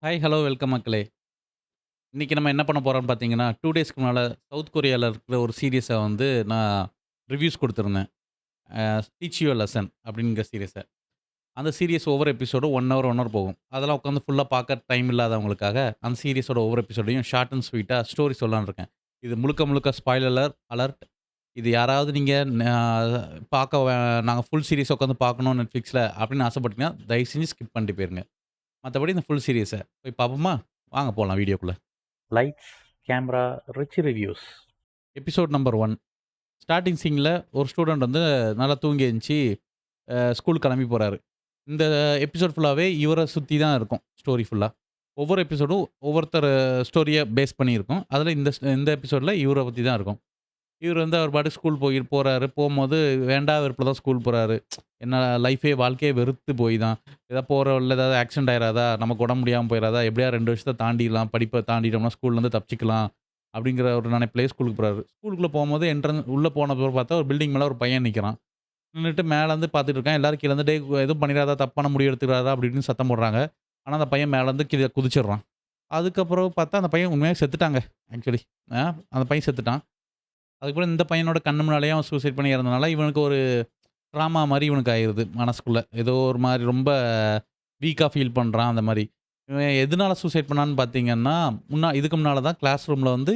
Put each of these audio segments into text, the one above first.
Hi, hello, welcome மக்களே. இன்னைக்கு நம்ம என்ன பண்ண போறோம்னு பார்த்தீங்கன்னா, 2 டேஸ்க்கு முன்னால சவுத் கொரியால இருக்கிற ஒரு சீரிஸ வந்து நான் ரிவ்யூஸ் குடுத்திருந்தேன். டீச் யூ எ லெசன் அப்படிங்கிற சீரிஸ. அந்த சீரிஸ் ஒவ்வொரு எபிசோடும் 1 ஹவர், 1 ஹவர் போகும். அதெல்லாம் உட்காந்து ஃபுல்லா பார்க்க டைம் இல்லாதவங்களுக்காக, அந்த சீரிஸோட ஒவ்வொரு எபிசோடையும் ஷார்ட் அண்ட் ஸ்வீட்டா ஸ்டோரி சொல்லலாம்னு இருக்கேன். இது முழுக்க முழுக்க ஸ்பாயிலர் அலர்ட். இது யாராவது நீங்க பார்க்க நாங்க ஃபுல் சீரிஸ உட்காந்து பார்க்கணும் Netflixல அப்படின்னு ஆசைப்பட்டீங்கன்னா, தயவு செஞ்சு ஸ்கிப் பண்ணிட்டு போயிருங்க. மத்தபடி இந்த ஃபுல் சீரிஸ போய் பார்ப்போமா? வாங்க போலாம் வீடியோக்குள்ள. Lights, camera, rich reviews. Episode number 1. Starting சீன்ல ஒரு ஸ்டூடண்ட் வந்து நல்லா தூங்கி எந்திச்சு ஸ்கூலுக்கு கிளம்பி போறாரு. இந்த எபிசோட் ஃபுல்லாவே இவர சுத்தி தான் இருக்கும் ஸ்டோரி ஃபுல்லா. ஒவ்வொரு எபிசோடும் ஒவ்வொருத்தர் ஸ்டோரிய பேஸ் பண்ணி இருக்கும். அதுல இந்த எபிசோட்ல இவர பத்தி தான் இருக்கும். இவரு வந்து அவர் பாட்டுக்கு ஸ்கூல் போறாரு. போம்போது வேண்டா வெறுப்புல தான் ஸ்கூல் போறாரு. என்ன வாழ்க்கையே வெறுத்து போய் தான். போற வழில ஏதாவது ஆக்சிடென்ட் ஆயிராதா? நமக்கு உடம்பு முடியாம போயிறாதா? எப்படியாவது 2 வருஷத்த தாண்டிடலாம். படிப்ப தாண்டிட்டோம்னா ஸ்கூல்லேருந்து தப்பிச்சுக்கலாம். அப்படிங்கிற ஒரு நினைப்பிலேயே ஸ்கூலுக்கு போறாரு. ஸ்கூலுக்குள்ள போம்போது உள்ள போன பிறகு பார்த்தா ஒரு பில்டிங் மேல ஒரு பையன் நிக்கிறான். நின்னுட்டு மேலருந்து பார்த்துட்டு இருக்கான். எல்லாரும் கீழ இருந்து "டேய் எதுவும் பண்ணிறாதா? தப்பான முடிவு எடுத்துறாதா?" அப்படி இப்படின்னு சத்தம் போடுறாங்க. ஆனா அந்த பையன் மேலருந்து கீழ குதிச்சிடுறான். அதுக்கப்புறம் பார்த்தா அந்த பையன் உண்மையாவே செத்துட்டாங்க. ஆக்சுவலி. அ அந்த பையன் செத்துட்டான். அதுக்கப்புறம் இந்த பையனோட கண்ணு முன்னாலயே அவன் சூசைட் பண்ணி இறந்தனால, இவனுக்கு ஒரு ட்ராமா மாரி இவனுக்கு ஆயிருது மனசுக்குள்ள. ஏதோ ஒரு மாரி ரொம்ப வீக்கா ஃபீல் பண்றான் அந்த மாரி. இவன் எதனால சூசைட் பண்ணான்னு பார்த்தீங்கன்னா, இதுக்கு முன்னால தான் கிளாஸ் ரூம்ல வந்து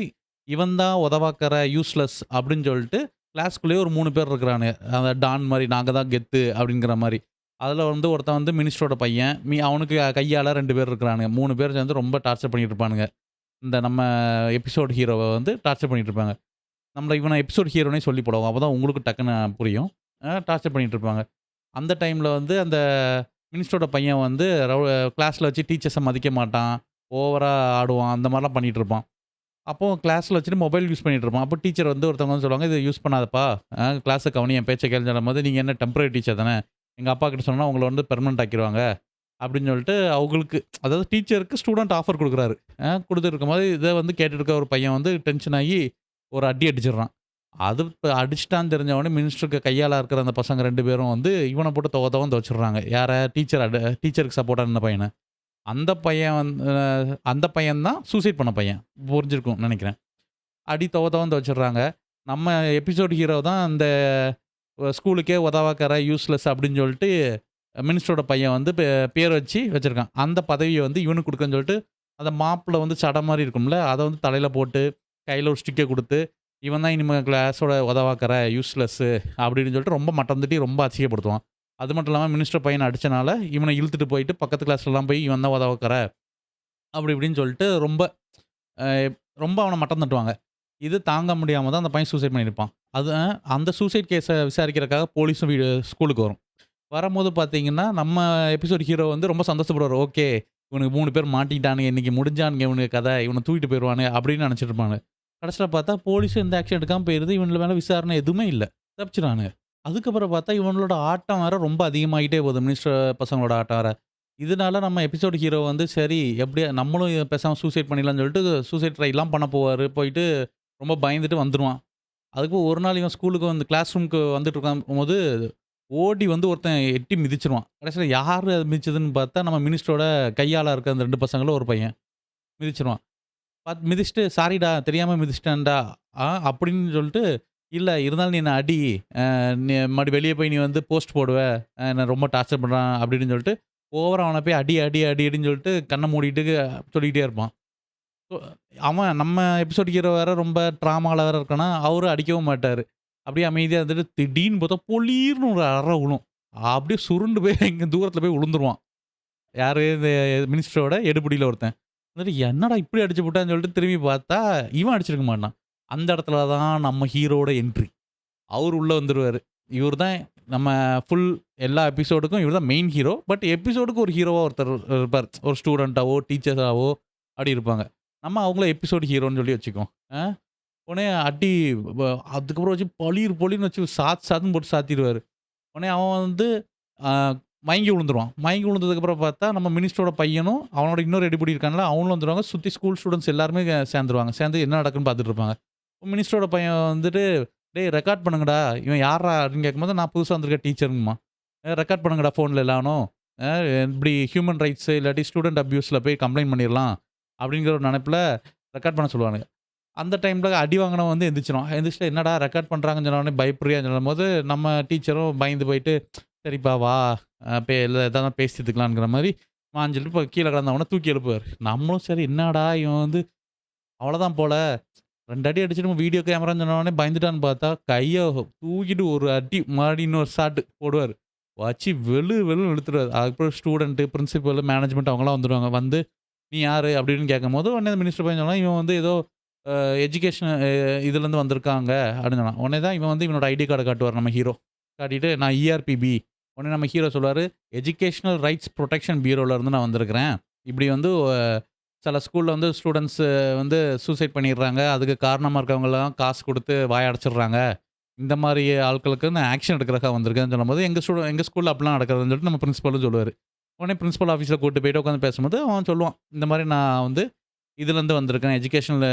இவன் தான் உதவாக்கற யூஸ்லெஸ் அப்படின்னு சொல்லிட்டு கிளாஸ்க்குள்ளேயே ஒரு 3 பேர் இருக்கிறானுங்க. அந்த டான் மாரி நாங்க தான் கெத்து அப்படிங்கிற மாரி. அதுல வந்து ஒருத்தன் வந்து மினிஸ்டரோட பையன். அவனுக்கு கையால 2 பேர் இருக்கிறானுங்க. 3 பேர் சேர்ந்து ரொம்ப டார்ச்சர் பண்ணிட்டு இருப்பானுங்க. இந்த நம்ம எபிசோட் ஹீரோவ வந்து டார்ச்சர் பண்ணிட்டு இருப்பாங்க. இவன எபிசோட் ஹீரோன்னே சொல்லி போடுவோம். அப்பதான் உங்களுக்கு டக்குனு புரியும். டார்ச்சர் பண்ணிட்டு இருப்பாங்க. அந்த டைம்ல வந்து அந்த மினிஸ்டரோட பையன் வந்து கிளாஸ்ல வச்சு டீச்சர்ஸ மதிக்க மாட்டான். ஓவரா ஆடுவான். அந்த மாரிலாம் பண்ணிட்டு இருப்பான். அப்போ கிளாஸ்ல வச்சுட்டு மொபைல் யூஸ் பண்ணிட்டு இருப்பான். அப்போ டீச்சர் வந்து ஒருத்தவங்க வந்து சொல்லுவாங்க, "இத யூஸ் பண்ணாதப்பா. கிளாஸ கவனி, என் பேச்ச கேளுன்னு" சொல்லும்போது, "நீங்க என்ன டெம்பரரி டீச்சர் தானே. எங்க அப்பா கிட்ட சொன்னா உங்கள வந்து பெர்மனன்ட் ஆக்கிருவாங்க." அப்படின்னு சொல்லிட்டு அவங்களுக்கு அதாவது டீச்சருக்கு ஸ்டூடண்ட் ஆஃபர் குடுக்குறாரு. குடுத்துட்டு இருக்கும்போது இத வந்து கேட்டுட்டு இருக்க ஒரு பையன் வந்து டென்ஷன் ஆகி ஒரு அடி அடிச்சிடுறான். அது அடிச்சுட்டான்னு தெரிஞ்ச உடனே மினிஸ்டருக்கு கையாள இருக்கிற அந்த பசங்க 2 பேரும் வந்து இவன போட்டு தொவன்னு துவச்சுடுறாங்க. யார? டீச்சருக்கு சப்போர்ட்டா நின்ன பையன. அந்த பையன் அந்த பையன் தான் சூசைட் பண்ண பையன். புரிஞ்சிருக்கும்னு நெனைக்கிறேன். அடி தொவன்னு துவச்சுடுறாங்க. நம்ம எபிசோட் ஹீரோ தான் அந்த ஸ்கூலுக்கே உதவாக்கற யூஸ்லெஸ் அப்படின்னு சொல்லிட்டு மினிஸ்டரோட பையன் வந்து பேர் வச்சிருக்கான். அந்த பதவிய வந்து இவனுக்கு குடுக்கன்னு சொல்லிட்டு, அந்த மாப்ல வந்து சட மாரி இருக்கும்ல, அத வந்து தலையில போட்டு, கையில ஒரு ஸ்டிக்க குடுத்து, இவன் தான் இனிமே கிளாஸோட உதவாக்கற யூஸ்லெஸ்ஸு அப்படின்னு சொல்லிட்டு ரொம்ப மட்டம் தட்டி ரொம்ப அசிங்கப்படுத்துவான். அது மட்டும் இல்லாம மினிஸ்டர் பையன அடிச்சனால, இவன இழுத்துட்டு போயிட்டு பக்கத்து கிளாஸ்லலாம் போய் இவன் தான் உதவாக்கற அப்படி இப்படின்னு சொல்லிட்டு அ ரொம்ப அவன மட்டம் தட்டுவாங்க. இது தாங்க முடியாம தான் அந்த பையன் சூசைட் பண்ணியிருப்பான். அது அந்த சூசைட் கேஸ விசாரிக்கிறதுக்காக போலீஸும் ஸ்கூலுக்கு வரும். வரம்போது பார்த்தீங்கன்னா, நம்ம எபிசோட் ஹீரோ வந்து ரொம்ப சந்தோஷப்படுவாரு. ஓகே. இவனுக்கு 3 பேர் மாட்டிக்கிட்டானுங்க. இன்னைக்கு முடிஞ்சானுங்க இவனுங்க கத. இவன தூக்கிட்டு போயிருவானுங்க அப்படின்னு நெனச்சுட்டு இருப்பானுங்க. கடைசில பார்த்தா போலீஸும் எந்த ஆக்ஷன் எடுக்காம போயிருது. இவனுங்க மேல விசாரணை எதுவுமே இல்ல. தப்பிச்சுறானுங்க. அதுக்கப்புறம் பார்த்தா இவனோட ஆட்டம் வேற ரொம்ப அதிகமாகிட்டே போகுது. மினிஸ்டர் பசங்களோட ஆட்டம் வேற. இதனால நம்ம எபிசோட் ஹீரோ வந்து சரி எப்படியா நம்மளும் பேசாம சூசைட் பண்ணிடலாம்னு சொல்லிட்டு சூசைட் ட்ரைலாம் பண்ண போவாரு. போயிட்டு ரொம்ப பயந்துட்டு வந்துருவான். அதுக்கு ஒரு நாள் இவன் ஸ்கூலுக்கு வந்து கிளாஸ் ரூம்க்கு வந்துட்டு இருக்கும்போது ஓடி வந்து ஒருத்தன் எட்டி மிதிச்சுருவான். கடைசில யாரு அது மிதிச்சதுன்னு பார்த்தா, நம்ம மினிஸ்டரோட கையாள இருக்க அந்த 2 பசங்கள்ல ஒரு பையன். மிதிச்சுருவான். மிதிச்சுட்டு, "சாரிடா தெரியாம மிதிச்சுட்டேன்டா" அப்படின்னு சொல்லிட்டு, "இல்ல இருந்தாலும் நீ என்ன அடி. நீ மறுபடியும் வெளிய போய் நீ வந்து போஸ்ட் போடுவ. என்ன ரொம்ப டார்ச்சர் பண்றான்" அப்படின்னு சொல்லிட்டு, ஓவரா அவன போய் அடி, அடி, அடி, அடின்னு சொல்லிட்டு கண்ண மூடிட்டு சொல்லிக்கிட்டே இருப்பான். ஒ அவன் நம்ம எபிசோட் ஹீரோ வேற ரொம்ப ட்ராமால வேற இருக்கானா, அவரு அடிக்கவும் மாட்டாரு. அப்படியே அமைதியா இருந்துட்டு திடீர்னு பார்த்தா பொளீர்னு ஒரு அற விழும். அப்படியே சுருண்டு போய் இங்க தூரத்தில போய் விழுந்துருவான். யாரு இந்த மினிஸ்டரோட எடுபிடில ஒருத்தன். வந்துட்டு என்னடா இப்படி அடிச்சு புட்டான்னு சொல்லிட்டு திரும்பி பார்த்தா, இவன் அடிச்சிருக்க மாட்டான். அந்த இடத்துல தான் நம்ம ஹீரோவோட என்ட்ரி. அவரு உள்ள வந்துருவாரு. இவரு தான் நம்ம ஃபுல் எல்லா எபிசோடுக்கும் இவரு தான் மெயின் ஹீரோ. பட் எபிசோடுக்கு ஒரு ஹீரோவா ஒருத்தர் இருப்பார். ஒரு ஸ்டூடண்ட்டாவோ, டீச்சர்ஸாவோ அப்படி இருப்பாங்க. நம்ம அவங்கள எபிசோட் ஹீரோன்னு சொல்லி வச்சுக்குவோம். அ உடனே அடி வ அதுக்கப்புறம் வச்சு பொளீர்ன்னு வச்சு சாத்துன்னு போட்டு சாத்திருவாரு. உடனே அவன் வந்து அ மயங்கி விழுந்துருவான். மயங்கி விழுந்ததுக்கப்புறம் பார்த்தா, நம்ம மினிஸ்டரோட பையனும், அவனோட இன்னொரு எடுபிடி இருக்கான்ல, அவனும் வந்துருவாங்க. சுத்தி ஸ்கூல் ஸ்டூடண்ட்ஸ் எல்லாருமே சேர்ந்துருவாங்க. சேர்ந்து என்ன நடக்குன்னு பார்த்துட்டு இருப்பாங்க. மினிஸ்டரோட பையன் வந்துட்டு, "டேய் ரெக்கார்ட் பண்ணுங்கடா. இவன் யார்றா?" அப்படின்னு கேட்கும்போது, "நான் புதுசா வந்திருக்க டீச்சருங்கம்மா." "ரெக்கார்ட் பண்ணுங்கடா ஃபோன்ல எல்லாரும்." அ இப்படி ஹியூமன் ரைட்ஸ் இல்லாட்டி ஸ்டூடண்ட் அப்யூஸ்ல போய் கம்ப்ளைண்ட் பண்ணிறலாம். அப்படிங்கிற ஒரு நெனைப்புல ரெக்கார்ட் பண்ண சொல்லுவானுங்க. அந்த டைம்ல அடி வாங்குனவன் வந்து எந்திரிச்சுருவான். எந்திரிச்சுட்டு என்னடா ரெக்கார்ட் பண்றாங்கன்னு சொன்ன உடனே பயப்படுறியான்னு சொல்லும்போது, நம்ம டீச்சரும் பயந்து போயிட்டு, சரிப்பா வா எதா இருந்தாலும் பேசி தீர்த்துக்கலாம்ங்கிற மாரி வான்னு சொல்லிட்டு இப்ப கீழ கிடந்தவன தூக்கி எழுப்புவாரு. நம்மளும் சரி என்னடா இவன் வந்து அவ்வளோதான் போல 2 அடி அடிச்சுட்டு வீடியோ கேமரான்னு சொன்ன உடனே பயந்துட்டான்னு பார்த்தா, கைய தூக்கிட்டு ஒரு அடி மறுபடியும் இன்னொரு ஷாட் போடுவாரு. வச்சு வெளுன்னு வெளுத்துருவாரு. அதுக்கப்புறம் ஸ்டூடண்ட், பிரின்சிபல், மேனேஜ்மென்ட் அவங்கலாம் வந்துருவாங்க. வந்து "நீ யாரு?" அப்படின்னு கேட்கும்போது, உடனே மினிஸ்டர் பையன் சொன்னான், "இவன் வந்து ஏதோ எஜுகேஷன் இதுலேருந்து வந்திருக்காங்க" அப்படின்னு சொன்னான். உடனே தான் இவன் வந்து இவனோட ஐடி கார்ட காட்டுவார் நம்ம ஹீரோ. காட்டிட்டு நான் இஆர்பிபி. உடனே நம்ம ஹீரோ சொல்லுவாரு, "எஜுகேஷனல் ரைட்ஸ் புரொடெக்ஷன் பியூரோல இருந்து நான் வந்திருக்கிறேன். இப்படி வந்து சில ஸ்கூல்ல வந்து ஸ்டூடண்ட்ஸ் வந்து சூசைட் பண்ணிடுறாங்க. அதுக்கு காரணமா இருக்கவங்கலாம் காசு குடுத்து வாய அடைச்சிடுறாங்க. இந்த மாரி ஆட்களுக்கு நான் ஆக்ஷன் எடுக்கிறதுக்காக வந்திருக்கேன்னு" சொல்லும்போது, எங்க ஸ்கூல்ல அப்படிலாம் நடக்காதுன்னு சொல்லிட்டு நம்ம பிரின்சிபலும் சொல்லுவாரு. உடனே பிரின்சிபல் ஆஃபீஸ்ல கூட்டு போயிட்டு உட்காந்து பேசும்போது, அவன் சொல்லுவான், "இந்த மாரி நான் வந்து இதுலேருந்து வந்திருக்கிறேன். எஜுகேஷனல்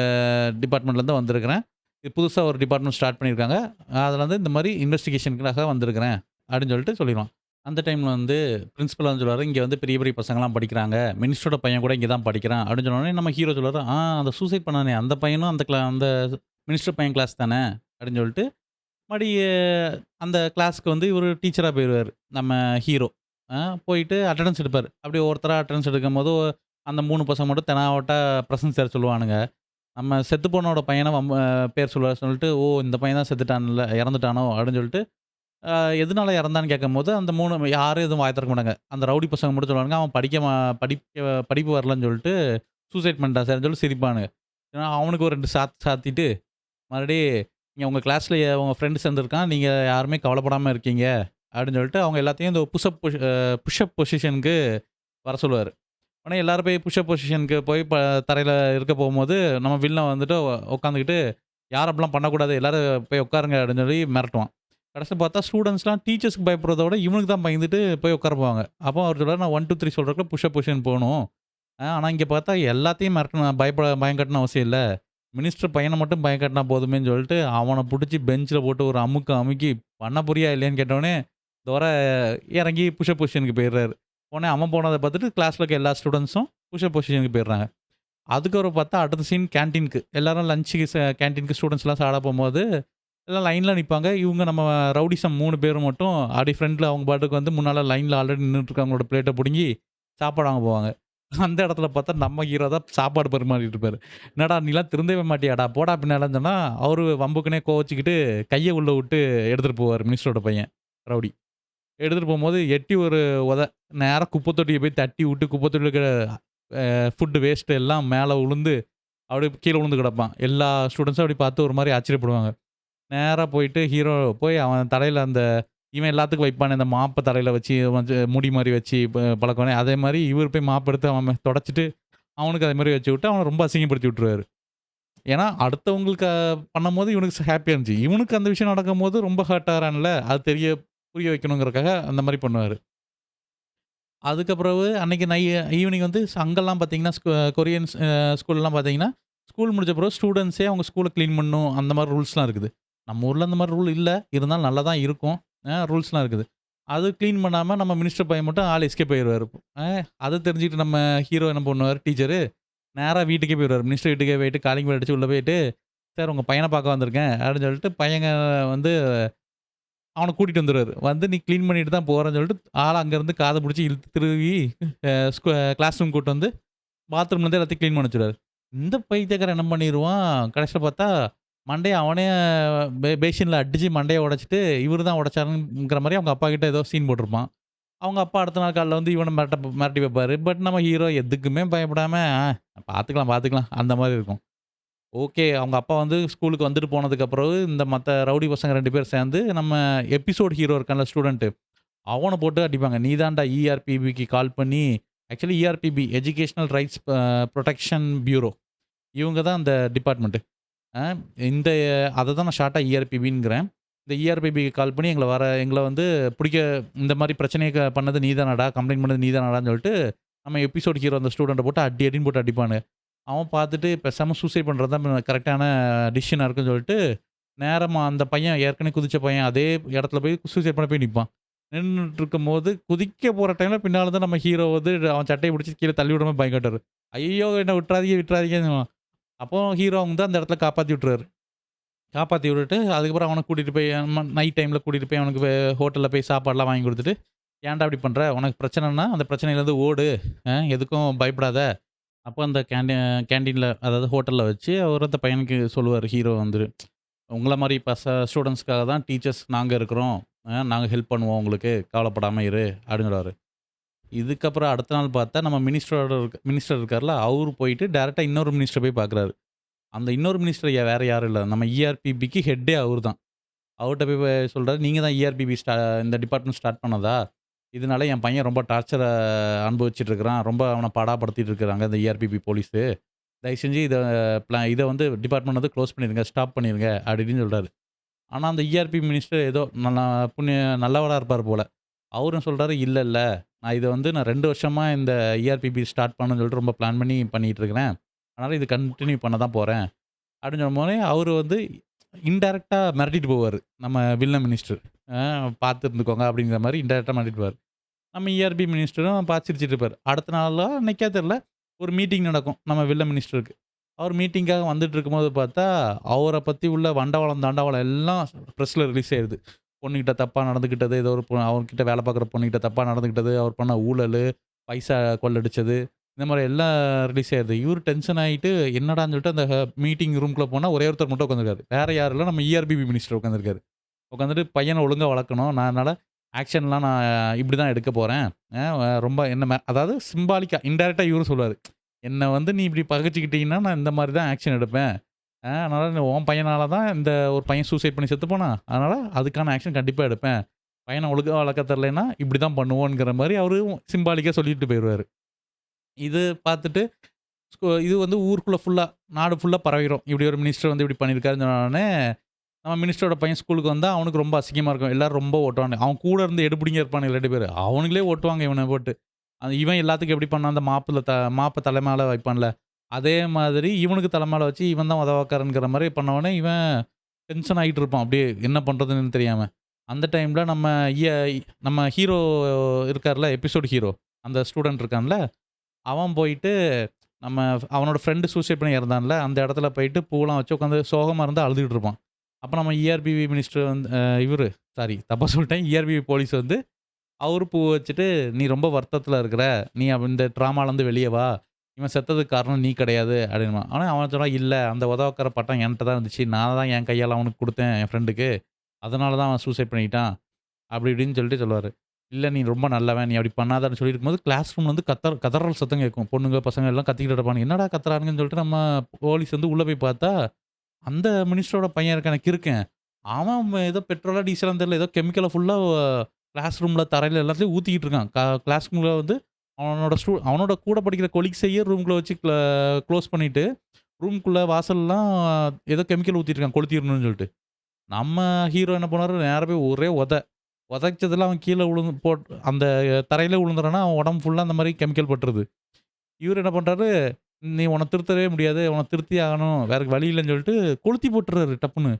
டிபார்ட்மெண்ட்லேருந்து வந்திருக்கிறேன். இது புதுசா ஒரு டிபார்ட்மெண்ட் ஸ்டார்ட் பண்ணியிருக்காங்க. அதுல வந்து இந்த மாரி இன்வெஸ்டிகேஷனுக்காக வந்திருக்கிறேன்." அப்படின்னு சொல்லிட்டு சொல்லிருவான். அந்த டைம்ல வந்து பிரின்சிபல் வந்து சொல்லுவாரு, "இங்க வந்து பெரிய பெரிய பசங்கலாம் படிக்கிறாங்க. மினிஸ்டரோட பையன் கூட இங்க தான் படிக்கிறான்." அப்படின்னு சொன்ன உடனே நம்ம ஹீரோ சொல்லுவாரு, அந்த சூசைட் பண்ணானே அந்த பையனும் அந்த மினிஸ்டர் பையன் கிளாஸ் தானே." அப்படின்னு சொல்லிட்டு மறுபடி அந்த கிளாஸ்க்கு வந்து இவரு டீச்சரா போயிருவாரு. நம்ம ஹீரோ. அ போயிட்டு அட்டெண்டன்ஸ் எடுப்பாரு. அப்படி ஒவ்வொருத்தரா அட்டெண்டன்ஸ் எடுக்கும்போது, அந்த 3 பசங்க மட்டும் தெனாவட்டா பிரசன்ஸ் சேர சொல்லுவானுங்க. நம்ம செத்து போனோட பையன பேர் சொல்லிட்டு, "ஓ! இந்த பையன் தான் செத்துட்டான்ல இறந்துட்டானோ?" அப்படின்னு சொல்லிட்டு, அ எதனால இறந்தான்னு கேட்கும்போது, அந்த 3 யாரும் எதுவும் வாய திறக்க மாட்டாங்க. அந்த ரவுடி பசங்க மட்டும் சொல்லுவானுங்க, "அவன் படிப்பு வரலன்னு சொல்லிட்டு சூசைட் பண்ணிட்டான் சார்ன்னு" சொல்லி சிரிப்பானுங்க. ஏன்னா அவனுக்கு ஒரு 2 சாத்திட்டு, மறுபடி "இங்க உங்க கிளாஸ்ல உங்க ஃப்ரெண்ட் சேர்ந்திருக்கான். நீங்க யாருமே கவலைப்படாம இருக்கீங்க." அப்படின்னு சொல்லிட்டு அவங்க எல்லாத்தையும் இந்த புஷ் அப் பொசிஷனுக்கு வர சொல்லுவாரு. உடனே எல்லாரும் போய் புஷ் அப் பொசிஷனுக்கு போய் தரையில இருக்க போகும்போது, நம்ம வில்லன் வந்துட்டு உட்காந்துக்கிட்டு, "யாரும் அப்படிலாம் பண்ணக்கூடாது. எல்லாரும் போய் உட்காருங்க." அப்படின்னு சொல்லி மிரட்டுவான். கடைசில பார்த்தா ஸ்டூடண்ட்ஸ்லாம் டீச்சர்ஸ்க்கு பயப்படுறத விட இவனுக்கு தான் பயந்துட்டு போய் உட்கார போவாங்க. அப்போ அவர் சொல்றாரு, "நான் 1, 2, 3 சொல்றதுக்குள்ள புஷ் அப் பொசிஷன் போணும். ஆனா இங்க பார்த்தா எல்லாத்தையும் மிரட்டணும் பயம் காட்டணும்னு அவசியம் இல்ல. மினிஸ்டர் பையன மட்டும் பயம் காட்டினா போதுமேன்னு" சொல்லிட்டு அவன புடிச்சு பெஞ்ச்ல போட்டு ஒரு அமுக்கு அமுக்கி, "பண்ண போறியா இல்லையான்னு?" கேட்டவுடனே தொர இறங்கி புஷ் அப் பொசிஷனுக்கு போயிடுறாரு. உடனே அவன் போனத பார்த்துட்டு கிளாஸ்ல இருக்க எல்லா ஸ்டூடண்ட்ஸும் புஷ் அப் பொசிஷனுக்கு போயிடுறாங்க. அதுக்கப்புறம் பார்த்தா அடுத்த சீன் கேன்டீன்க்கு. எல்லாரும் லஞ்சுக்கு கேன்டீன்க்கு ஸ்டூடண்ட்ஸ்லாம் சாப்பிட போம்போது, எல்லாம் லைன்ல நிப்பாங்க. இவங்க நம்ம ரவுடிசம் 3 பேரும் மட்டும் அப்படியே ஃப்ரண்ட்ல அவங்க பாட்டுக்கு வந்து முன்னால லைன்ல ஆல்ரெடி நின்னுட்டு இருக்கவங்களோட பிளேட்ட புடுங்கி சாப்பாடு வாங்க போவாங்க. அந்த இடத்துல பார்த்தா நம்ம ஹீரோ தான் சாப்பாடு பரிமாறிட்டு இருப்பாரு. "என்னடா நீலாம் திருந்தவே மாட்டியாடா? போடா பின்னாலன்னு" சொன்னா, அவரு வம்புக்குன்னே கோவிச்சுக்கிட்டு கைய உள்ள விட்டு எடுத்துட்டு போவாரு மினிஸ்டரோட பையன், ரவுடி. எடுத்துட்டு போம்போது எட்டி ஒரு உத. நேரா குப்பை தொட்டிய போய் தட்டி விட்டு, குப்பை தொட்டியில இருக்கிற ஃபுட் வேஸ்ட் எல்லாம் மேல உழுந்து, அப்படியே கீழ விழுந்து கிடப்பான். எல்லா ஸ்டூடண்ட்ஸும் அப்படி பார்த்து ஒரு மாரி ஆச்சரியப்படுவாங்க. நேரா போயிட்டு ஹீரோ போய் அவன் தலையில இவன் எல்லாத்துக்கும் வைப்பானே அந்த மாப்ப தலையில வச்சு முடி மாரி வச்சு பழக்கம்னே, அதே மாரி இவரு போய் மாப் எடுத்து அவன் தொடச்சுட்டு, அவனுக்கு அதே மாரி வச்சு விட்டு, அவன ரொம்ப அசிங்கப்படுத்தி விட்டுருவாரு. ஏன்னா, அடுத்தவங்களுக்கு பண்ணும்போது இவனுக்கு ஹேப்பியா இருந்துச்சு. இவனுக்கு அந்த விஷயம் நடக்கும்போது ரொம்ப ஹர்ட் ஆகுறான்ல, அது புரிய வைக்கணுங்கிறதுக்காக அந்த மாரி பண்ணுவாரு. அதுக்கு பிறகு அன்னைக்கு ஈவினிங் வந்து அங்கலாம் பார்த்தீங்கன்னா, கொரியன்ஸ் ஸ்கூல்லாம் பார்த்தீங்கன்னா, ஸ்கூல் முடிச்ச பிறகு ஸ்டூடண்ட்ஸே அவங்க ஸ்கூல கிளீன் பண்ணணும். அந்த மாரி ரூல்ஸ்லாம் இருக்குது. நம்ம ஊர்ல அந்த மாரி ரூல் இல்ல. இருந்தாலும் நல்லா தான் இருக்கும். ரூல்ஸ்லாம் இருக்குது. அது கிளீன் பண்ணாம நம்ம மினிஸ்டர் பையன் மட்டும் ஆள் எஸ்கேப் ஆயிருவாரு. அ அத தெரிஞ்சுக்கிட்டு நம்ம ஹீரோ என்ன பண்ணுவாரு டீச்சரு, நேரா வீட்டுக்கே போயிருவாரு. மினிஸ்டர் வீட்டுக்கே போயிட்டு காலிங் பெல் அடிச்சு உள்ள போயிட்டு, "சார் உங்க பையன பார்க்க வந்திருக்கேன்." அப்படின்னு சொல்லிட்டு பையங்க வந்து அவன கூட்டிட்டு வந்துருவாரு. வந்து "நீ கிளீன் பண்ணிட்டு தான் போறேன்னு" சொல்லிட்டு ஆள அங்கருந்து காத புடிச்சு இழுத்து திருவி அ ஸ்கூ கிளாஸ் ரூம் கூட்டு வந்து பாத்ரூம்லேருந்து எல்லாத்தையும் கிளீன் பண்ண வச்சுருவாரு. இந்த பைத்தியக்காரன் என்ன பண்ணிருவான், கடைசில பார்த்தா மண்டைய அவனே பேசின்ல அடிச்சு மண்டைய உடைச்சுட்டு, இவரு தான் உடைச்சாருங்கிற மாரி அவங்க அப்பா கிட்ட ஏதோ சீன் போட்டிருப்பான். அவங்க அப்பா அடுத்த நாள் காலைல வந்து இவன மிரட்டி வைப்பாரு. பட் நம்ம ஹீரோ எதுக்குமே பயப்படாம, பார்த்துக்கலாம், பார்த்துக்கலாம் அந்த மாரி இருக்கும். ஓகே. அவங்க அப்பா வந்து ஸ்கூலுக்கு வந்துட்டு போனதுக்கு அப்புறம், இந்த மத்த ரவுடி பசங்க 2 பேர் சேர்ந்து, நம்ம எபிசோட் ஹீரோ இருக்கான்ல ஸ்டூடண்ட், அவன போட்டு அடிப்பாங்க. "நீ தான்டா இஆர்பிபிக்கு கால் பண்ணி" actually ERPB educational rights protection bureau. இவங்க தான் அந்த டிபார்ட்மெண்ட். அ இந்த அத தான் நான் ஷார்ட்டா இஆர்பிபிங்கிறேன். இந்த இஆர்பிபிக்கு கால் பண்ணி எங்கள வந்து புடிக்க இந்த மாரி பிரச்சனைய பண்ணது நீ தானடா, கம்ப்ளைண்ட் பண்ணது நீ தானடான்னு சொல்லிட்டு, நம்ம எபிசோட் ஹீரோ அந்த ஸ்டூடண்ட்ட போட்டு அடி அடின்னு போட்டு அடிப்பானுங்க. அவன் பார்த்துட்டு பேசாம சூசைட் பண்றது தான் கரெக்ட்டான டிசிஷனா இருக்குன்னு சொல்லிட்டு, நேரமா அந்த பையன் ஏற்கனவே குதிச்ச பையன் அதே இடத்துல போய் சூசைட் பண்ண போய் நிப்பான். நின்னுட்டு இருக்கும்போது குதிக்க போற டைம்ல பின்னால தான் நம்ம ஹீரோ வந்து அவன் சட்டைய பிடிச்சு கீழ தள்ளி விடுற மாரி பயம் காட்டுவாரு. "ஐயய்யோ! என்ன விட்றாதீங்க, விட்றாதீங்கன்னு." அப்போ ஹீரோ வந்து அந்த இடத்துல காப்பாத்தி விட்டுருவாரு. காப்பாத்தி விட்டுட்டு, அதுக்கப்புறம் அவன கூட்டிட்டு போய் நைட் டைம்ல கூட்டிட்டு போய் அவனுக்கு ஹோட்டல்ல போய் சாப்பாடுலாம் வாங்கி குடுத்துட்டு, "ஏன்டா இப்படி பண்ற? உனக்கு பிரச்சனைன்னா, அந்த பிரச்சனையிலேருந்து ஓடு. எதுக்கும் பயப்படாத." அப்போ அந்த கேன்டீன்ல அதாவது ஹோட்டல்ல வச்சு அவரு அந்த பையனுக்கு சொல்லுவாரு ஹீரோ வந்து, "உங்கள மாரி ஸ்டூடண்ட்ஸ்க்காக தான் டீச்சர்ஸ் நாங்க இருக்கிறோம். நாங்க ஹெல்ப் பண்ணுவோம் உங்களுக்கு. கவலைப்படாம இரு." அப்படிங்கிறாரு. இதுக்கப்புறம் அடுத்த நாள் பார்த்தா நம்ம மினிஸ்டர் இருக்கார்ல, அவரு போயிட்டு டைரக்ட்டா இன்னொரு மினிஸ்டர போய் பார்க்குறாரு. அந்த இன்னொரு மினிஸ்டர் வேற யாரும் இல்ல. நம்ம இஆர்பிபிக்கு ஹெட்டே அவரு தான். அவர்ட்ட போய் சொல்றாரு, "நீங்க தான் இஆர்பிபி இந்த டிபார்ட்மெண்ட் ஸ்டார்ட் பண்ணதா? இதனால என் பையன் ரொம்ப டார்ச்சர அனுபவிச்சுட்டு இருக்கிறான். ரொம்ப அவன பாடாப்படுத்திட்டு இருக்கிறாங்க இந்த இஆர்பிபி போலீஸு. தயவு செஞ்சு இத வந்து டிபார்ட்மெண்ட் வந்து குளோஸ் பண்ணிருங்க. ஸ்டாப் பண்ணிருங்க." அப்படி இப்படின்னு சொல்றாரு. ஆனா அந்த இஆர்பி மினிஸ்டர் ஏதோ நல்லா நல்லவரா இருப்பார் போல. அவரும் சொல்றாரு, "இல்ல, இல்ல. நான் 2 வருஷமா இந்த இஆர்பிபி ஸ்டார்ட் பண்ணணும்னு சொல்லிட்டு ரொம்ப பிளான் பண்ணி பண்ணிட்டு இருக்கிறேன். அதனால இது கன்டின்யூ பண்ண தான் போறேன்." அப்படின்னு சொன்னோனே, அவரு வந்து இன்டைரக்ட்டா மிரட்டிட்டு போவாரு. நம்ம வில்லன் மினிஸ்டர். "அ பார்த்து இருந்துக்கோங்க." அப்படிங்கிற மாரி இன்டைரக்ட்டா மிரட்டிட்டு போவாரு. நம்ம இஆர்பி மினிஸ்டரும் பார்த்து சிரிச்சுட்டு இருப்பாரு. அடுத்த நாளா அன்னைக்கா தெரியல, ஒரு மீட்டிங் நடக்கும். நம்ம வில்லன் மினிஸ்டருக்கு. அவர் மீட்டிங்காக வந்துட்டு இருக்கும்போது பார்த்தா, அவர பத்தி உள்ள வண்டவாளம், தண்டவாளம் எல்லாம் பிரஸ்ல ரிலீஸ் ஆயிருது. பொண்ணுகிட்ட தப்பா நடந்துக்கிட்டது, ஏதோ ஒரு அவர்கிட்ட வேலை பார்க்குற பொண்ணுகிட்ட தப்பா நடந்துக்கிட்டது, அவர் பண்ண ஊழலு, பைசா கொள்ளடிச்சது, இந்த மாரி எல்லாம் ரிலீஸ் ஆயிருது. இவரு டென்ஷன் ஆயிட்டு என்னடான்னு சொல்லிட்டு அந்த மீட்டிங் ரூம்குள்ள போனா ஒரே ஒருத்தர் மட்டும் உட்காந்துருக்காரு. வேற யாரும் இல்ல, நம்ம இஆர்பிபி மினிஸ்டர் உட்காந்துருக்காரு. உட்காந்துட்டு பையன ஒழுங்கா வளர்க்கணும். அதனால ஆக்ஷன்லாம் நான் இப்படி தான் எடுக்க போறேன். ரொம்ப என்ன அதாவது சிம்பாலிக்கா இன்டைரக்ட்டா இவரும் சொல்லுவாரு. என்ன வந்து நீ இப்படி பகைச்சுக்கிட்டீங்கன்னா, நான் இந்த மாரி தான் ஆக்ஷன் எடுப்பேன். அதனால உன் பையனால தான் இந்த ஒரு பையன் சூசைட் பண்ணி செத்து போனான். அதனால அதுக்கான ஆக்ஷன் கண்டிப்பா எடுப்பேன். பையன ஒழுங்கா வளர்க்க தெரியலைன்னா, இப்படி தான் பண்ணுவோங்கிற மாரி அவரு சிம்பாலிக்கா சொல்லிட்டு போயிருவாரு. இது பார்த்துட்டு இது வந்து ஊருக்குள்ள ஃபுல்லா, நாடு ஃபுல்லா பரவிரும். இப்படி ஒரு மினிஸ்டர் வந்து இப்படி பண்ணியிருக்காருன்னு சொன்னோனே, நம்ம மினிஸ்டரோட பையன் ஸ்கூலுக்கு வந்தா அவனுக்கு ரொம்ப அசிங்கமா இருக்கும். எல்லாரும் ரொம்ப ஓட்டுவாங்க. அவன் கூட இருந்து எடுபிடிங்க இருப்பானுங்க 2 பேரு. அவனுங்களே ஓட்டுவாங்க இவன போட்டு. இவன் எல்லாத்துக்கும் எப்படி பண்ணான் அந்த மாப்ப தலை மேல வைப்பான்ல. அதே மாதிரி இவனுக்கு தலை மேல வச்சு இவன் தான் உதவாக்கரன்ங்கிற மாரி பண்ணவுனே, இவன் டென்ஷன் ஆகிட்டு இருப்பான். அப்படியே என்ன பண்றதுன்னு தெரியாம. அந்த டைம்ல நம்ம ஹீரோ இருக்கார்ல, எபிசோட் ஹீரோ. அந்த ஸ்டூடண்ட் இருக்கான்ல, அவன் போயிட்டு நம்ம அவனோட ஃப்ரெண்ட் சூசைட் பண்ணி இறந்தான்ல, அந்த இடத்துல போயிட்டு பூலாம் வச்சு உட்காந்து சோகமா இருந்து அழுதுட்டு இருப்பான். அப்ப நம்ம இஆர்பிவி மினிஸ்டர் வந்து இவரு சாரி தப்பா சொல்லிட்டேன். இஆர்பிவி போலீஸ் வந்து அவரு பூ வச்சுட்டு, "நீ ரொம்ப வருத்தத்துல இருக்கிற. நீ இந்த ட்ராமாலருந்து வெளிய வா. இவன் செத்ததுக்கு காரணம் நீ கிடையாது." அப்படின்பான். ஆனா அவன் சொல்றான், "இல்ல அந்த உதவாக்கர பட்டம் என்ட்ட தான் இருந்துச்சு. நான் தான் என் கையால அவனுக்கு குடுத்தேன் என் ஃப்ரெண்டுக்கு. அதனால தான் அவன் சூசைட் பண்ணிக்கிட்டான்." அப்படி இப்படின்னு சொல்லிட்டு சொல்லுவாரு. "இல்ல நீ ரொம்ப நல்லவன். நீ அப்படி பண்ணாதன்னு" சொல்லிட்டு இருக்கும்போது, கிளாஸ் ரூம்ல வந்து கதறல் சத்தம் கேட்கும். பொண்ணுங்க, பசங்க எல்லாம் கத்திக்கிட்டு இருப்பானுங்க. என்னடா கத்துறானுங்கன்னு சொல்லிட்டு நம்ம போலீஸ் வந்து உள்ள போய் பார்த்தா, அந்த மினிஸ்டரோட பையன் இருக்கானே கிறுக்கன். அவன் ஏதோ பெட்ரோலா, டீசலான்னு தெரியல. ஏதோ கெமிக்கல ஃபுல்லா கிளாஸ் ரூம்ல, தரையில எல்லாத்துலயும் ஊத்திக்கிட்டு இருக்கான். கிளாஸ் ரூம்ல வந்து அவனோட கூட படிக்கிற கொலீக்ஸையே ரூம்குள்ள வச்சு குளோஸ் பண்ணிட்டு, ரூம்குள்ள வாசல்லாம் ஏதோ கெமிக்கல் ஊத்திட்டு இருக்கான் கொளுத்திரணும்னு சொல்லிட்டு. நம்ம ஹீரோ என்ன பண்ணாரு, நேரா போய் ஒரே உதைச்சதுல அவன் கீழ விழுந்து அந்த தரையில விழுந்துறான்னா, அவன் உடம்பு ஃபுல்லா அந்த மாரி கெமிக்கல் பட்டுருது. இவரு என்ன பண்றாரு, "நீ உன்ன திருத்தவே முடியாது. உன்ன திருத்தியே ஆகணும். வேற வழி இல்லன்னு" சொல்லிட்டு கொளுத்தி போட்டுறாரு டப்புன்னு.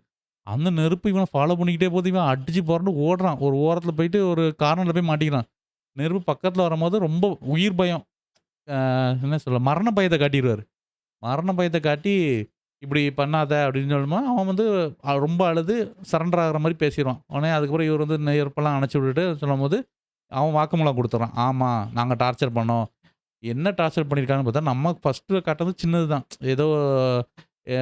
அந்த நெருப்பு இவன ஃபாலோ பண்ணிக்கிட்டே போது, இவன் அடிச்சு புரண்டு ஓடுறான். ஒரு ஓரத்துல போயிட்டு ஒரு கார்னர்ல போய் மாட்டிக்கிறான். நெருப்பு பக்கத்துல வரும்போது ரொம்ப உயிர் பயம். அ என்ன சொல்ல மரண பயத்த காட்டிருவாரு. மரண பயத்த காட்டி, "இப்படி பண்ணாத" அப்படின்னு சொல்லும்போது, அவன் வந்து ரொம்ப அழுது சரண்டர் ஆகுற மாரி பேசிருவான். உடனே அதுக்கப்புறம் இவரு வந்து நெருப்பெல்லாம் அணைச்சு விட்டுட்டு சொல்லும்போது, அவன் வாக்குமூலம் குடுத்துறான். "ஆமா, நாங்க டார்ச்சர் பண்ணோம்." என்ன டார்ச்சர் பண்ணியிருக்காங்கன்னு பார்த்தா, நம்ம ஃபர்ஸ்ட்டு காட்டுனது சின்னது தான். ஏதோ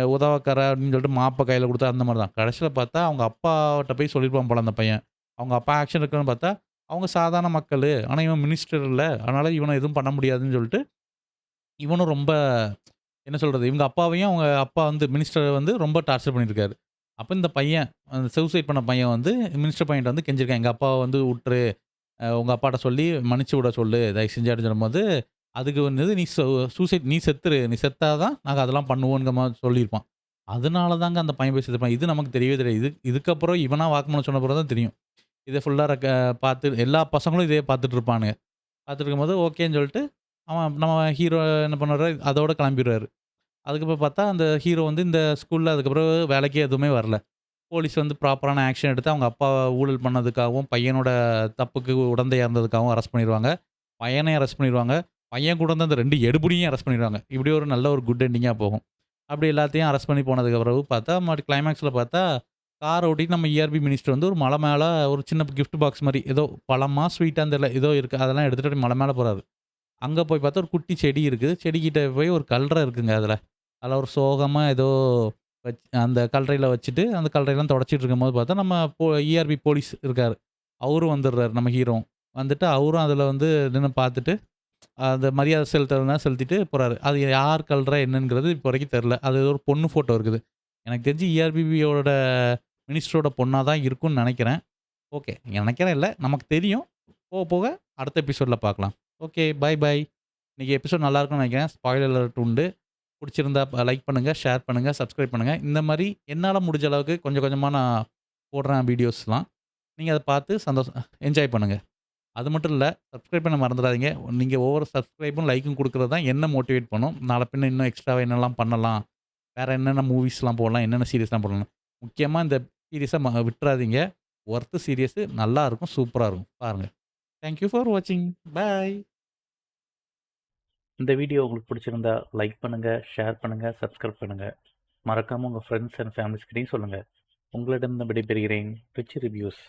உதவாக்கற அப்படின்னு சொல்லிட்டு மாப்ப கையில குடுத்தா அந்த மாரி தான். கடைசில பார்த்தா, அவங்க அப்பாட்ட போய் சொல்லியிருப்பான் போல அந்த பையன். அவங்க அப்பா ஆக்ஷன் எடுக்கணும்னு பார்த்தா, அவங்க சாதாரண மக்களு. ஆனா இவன் மினிஸ்டர் இல்ல. அதனால இவன எதுவும் பண்ண முடியாதுன்னு சொல்லிட்டு, இவனும் ரொம்ப என்ன சொல்றது? இவங்க அப்பாவையும் அவங்க அப்பா வந்து மினிஸ்டர் வந்து ரொம்ப டார்ச்சர் பண்ணியிருக்காரு. அப்ப இந்த பையன், அந்த சூசைட் பண்ண பையன் வந்து மினிஸ்டர் பையன்ட்ட வந்து கெஞ்சிருக்கான். "எங்க அப்பாவ வந்து உட்ரு. உங்க அப்பாட்ட சொல்லி மன்னிச்சு விட சொல்லு. தயவு செஞ்சு" அப்படின்னு சொல்லும்போது, அதுக்கு வந்து "நீ சூசைட் நீ செத்துரு. நீ செத்தா தான் நாங்க அதெல்லாம் பண்ணுவோங்கிற" மாரி சொல்லியிருப்பான். அதனால தாங்க அந்த பையன் போய் செத்துருப்பான். இது நமக்கு தெரியவே தெரியாது. இதுக்கப்புறம் இவனா வாக்குமூலம் சொன்ன பிறகு தான் தெரியும். இத ஃபுல்லா பார்த்து எல்லா பசங்களும் இதே பார்த்துட்டு இருப்பானுங்க. பார்த்துட்டு இருக்கும்போது ஓகேன்னு சொல்லிட்டு, நம்ம ஹீரோ என்ன பண்ணுவாரு, அதோட கிளம்பிருவாரு. அதுக்கப்புறம் பார்த்தா, அந்த ஹீரோ வந்து இந்த ஸ்கூல்ல அதுக்கப்புறம் வேலைக்கே எதுவுமே வரல. போலீஸ் வந்து ப்ராப்பரான ஆக்ஷன் எடுத்து அவங்க அப்பா ஊழல் பண்ணதுக்காகவும், பையனோட தப்புக்கு உடந்தையா இருந்ததுக்காகவும் அரெஸ்ட் பண்ணிருவாங்க. பையனையும் அரெஸ்ட் பண்ணிருவாங்க. பையன் கூட இருந்த அந்த 2 எடுபுடியையும் அரெஸ்ட் பண்ணிருவாங்க. இப்படி ஒரு நல்ல ஒரு குட் எண்டிங்கா போகும். அப்படி எல்லாத்தையும் அரெஸ்ட் பண்ணி போனதுக்கு பிறகு பார்த்தா, மறுபடி கிளைமாக்ஸ்ல பார்த்தா, கார ஓட்டிட்டு நம்ம இஆர்பி மினிஸ்டர் வந்து ஒரு மலை மேல ஒரு சின்ன கிஃப்ட் பாக்ஸ் மாரி ஏதோ பழமா, ஸ்வீட்டான்னு தெரியல. ஏதோ இருக்கு. அதெல்லாம் எடுத்துட்டு அப்படியே மலை மேல போறாரு. அங்க போய் பார்த்தா ஒரு குட்டி செடி இருக்குது. செடிகிட்ட போய் ஒரு கல்ற இருக்குங்க அதுல. அதுல ஒரு சோகமா ஏதோ அந்த கல்லறையில வச்சுட்டு, அந்த கல்லறையெல்லாம் தொடச்சிட்டு இருக்கும்போது பார்த்தா, நம்ம இஆர்பி போலீஸ் இருக்காரு. அவரும் வந்துடுறாரு நம்ம ஹீரோவும். வந்துட்டு அவரும் அதுல வந்து நின்னு பார்த்துட்டு, அந்த மரியாதை செலுத்துறதுனா செலுத்திட்டு போறாரு. அது யார் கல்றா என்னங்கிறது இப்போ வரைக்கும் தெரியல. அது ஏதோ ஒரு பொண்ணு ஃபோட்டோ இருக்குது. எனக்கு தெரிஞ்சு இஆர்பிபியோட மினிஸ்டரோட பொண்ணா தான் இருக்கும்னு நெனைக்கிறேன். ஓகே. நெனைக்கிறேன் இல்ல. நமக்கு தெரியும். போக போக அடுத்த எபிசோட்ல பார்க்கலாம். ஓகே. பாய் பாய். இன்னைக்கு எபிசோட் நல்லா இருக்கும்னு நெனைக்கிறேன். ஸ்பாயிலர் அலர்ட் உண்டு. புடிச்சிருந்தா லைக் பண்ணுங்க, ஷேர் பண்ணுங்க, சப்ஸ்கிரைப் பண்ணுங்க. இந்த மாரி என்னால முடிஞ்ச அளவுக்கு கொஞ்சம் கொஞ்சமா நான் போடுறேன் வீடியோஸ்லாம். நீங்க அத பார்த்து என்ஜாய் பண்ணுங்க. அது மட்டும் இல்ல, சப்ஸ்கிரைப் பண்ண மறந்துறாதீங்க. நீங்க ஒவ்வொரு சப்ஸ்கிரைபும், லைக்கும் குடுக்குறது தான் என்ன மோட்டிவேட் பண்ணும். நாள பின்ன இன்னும் எக்ஸ்ட்ராவா என்னலாம் பண்ணலாம்? வேற என்னென்ன மூவிஸ்லாம் போடலாம்? என்னென்ன சீரிஸ்லாம் போடலாம்? முக்கியமா இந்த சீரிஸ விட்றாதீங்க. ஒர்த் சீரிஸ் நல்லா இருக்கும். சூப்பரா இருக்கும். பாருங்க. தேங்க் யூ ஃபார் வாட்சிங். பாய். இந்த வீடியோ உங்களுக்கு பிடிச்சிருந்தா லைக் பண்ணுங்க, ஷேர் பண்ணுங்க, சப்ஸ்கிரைப் பண்ணுங்க. மறக்காம உங்க ஃப்ரெண்ட்ஸ் அண்ட் ஃபேமிலிஸ் கிட்டயும் சொல்லுங்க. உங்களிடம் விடைபெறுகிறேன். Rich reviews.